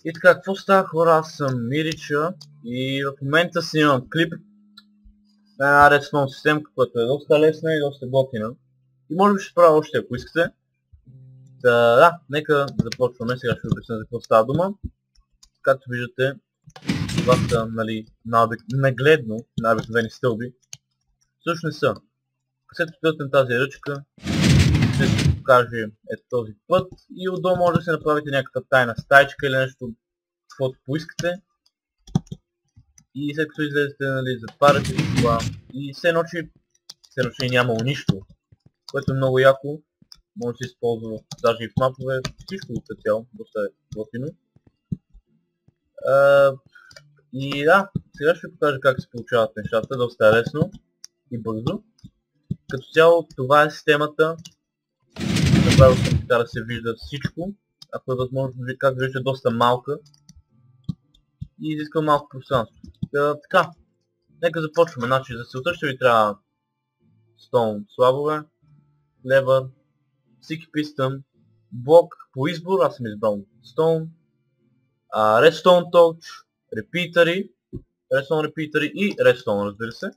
И така, какво става, хора? Аз съм Мирича и в момента снимам клип на една Redstone системка, която е доста лесна и доста готина. И може би ще правя още, ако искате. Да, нека започваме. Сега ще ви обясня за какво става дума. Както виждате, това са, нали, нагледно най-обикновени стълби. Също не са. След като тази ръчка, ще се покаже ето този път и отдолу може да се направите някаква тайна стайчка или нещо, каквото поискате. И след като излезете, нали, затваряте това и все ночи нямало нищо, което е много яко. Може да се използва даже и в мапове, всичко като цяло, доста е готино. И да, сега ще ви покажа как се получават нещата, доста е лесно и бързо. Като цяло това е системата, направил съм така да се вижда всичко, ако е възможно, как виждате, доста малка и изисква малко пространство. Така, нека започваме. Значи за целта ще ви трябва stone слабове, левър, sticky piston, блок по избор, аз съм избрал stone, redstone torch, redstone repeater и redstone, разбира се.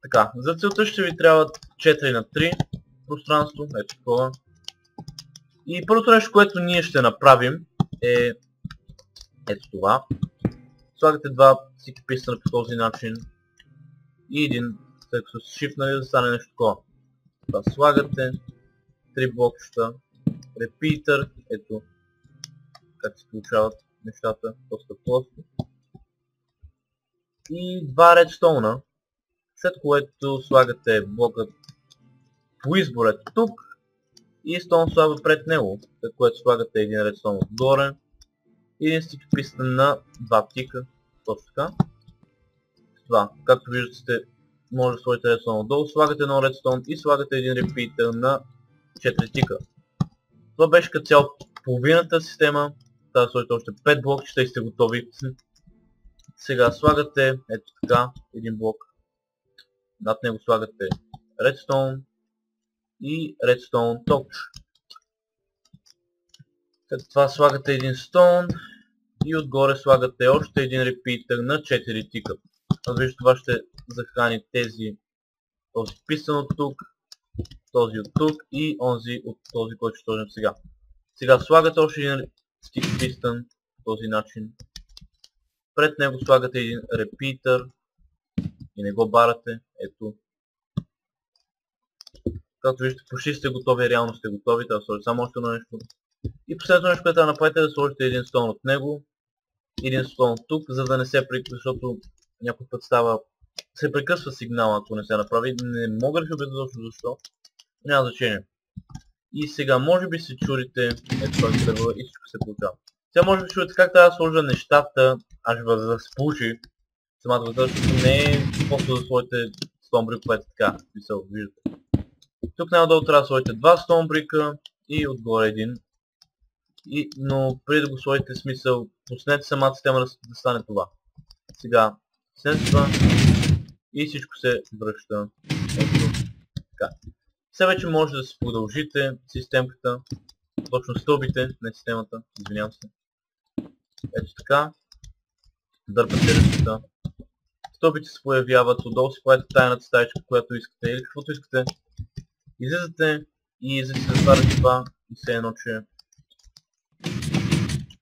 Така, за целта ще ви трябва 4 на 3 пространство, ето такова. И първото нещо, което ние ще направим е ето това. Слагате два sticky piston по този начин и един, след като с shift, нали, да стане нещо такова. Това слагате 3 блокчета, repeater, ето как се получават нещата, доста просто. И два редстоуна, след което слагате блокът по избор ето тук и стоун слага пред него, след което слагате един редстоун отгоре и един sticky piston на 2 тика, точно така. Това, както виждате, може да сложите редстоун отдолу, слагате едно редстоун и слагате един repeater на 4 тика. Това беше като цяло половината система. Трябва да сложите още 5 блокчета и сте готови. Сега слагате ето така един блок. Над него слагате redstone и redstone torch. След това слагате един stone и отгоре слагате още един repeater на 4 тика. Вижте, това ще захрани този писан от тук, този от тук и онзи от този, който ще сложим сега. Сега слагате още един sticky piston по този начин. Пред него слагате един repeater и не го барате. Ето. Както виждате, почти сте готови, реално сте готови. Трябва да сложите само още едно нещо. И последното нещо, което трябва да направите, е да сложите един стон от него, един стон от тук, за да не се прекъсва, защото някой път се прекъсва сигнала, ако не се направи. Не мога да ви обясня точно защо. Няма значение. И сега може би се чудите, ето това тръгва и всичко се получава. Сега може би се чудите как трябва да сложа нещата, за да се получи самата вътре, защото не е просто да сложите стоунбрик, което е така, смисъл, виждате. Тук най-долу трябва да сложите два стоунбрика и отгоре един. Но преди да го сложите, смисъл, пуснете самата система да стане това. Сега, след това и всичко се връща. Ето така. Сега вече може да се продължите системката, точно стълбите на системата, извинявам се. Ето така. Дърпате ръчата. Стълбите се появяват, отдолу си правите тайната стаечка, която искате или каквото искате. Излизате и за да се затваряте това и все едно, че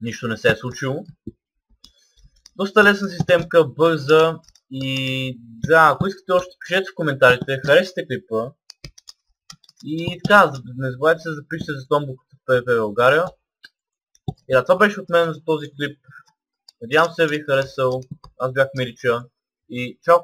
нищо не се е случило. Доста лесна системка, бърза и да, ако искате още пишете в коментарите, харесайте клипа. И така, не забравяйте да се запишете за Томбуката в PvP България. И да, това беше от мен за този клип. Надявам се ви е харесал. Аз бях Мирича и чао!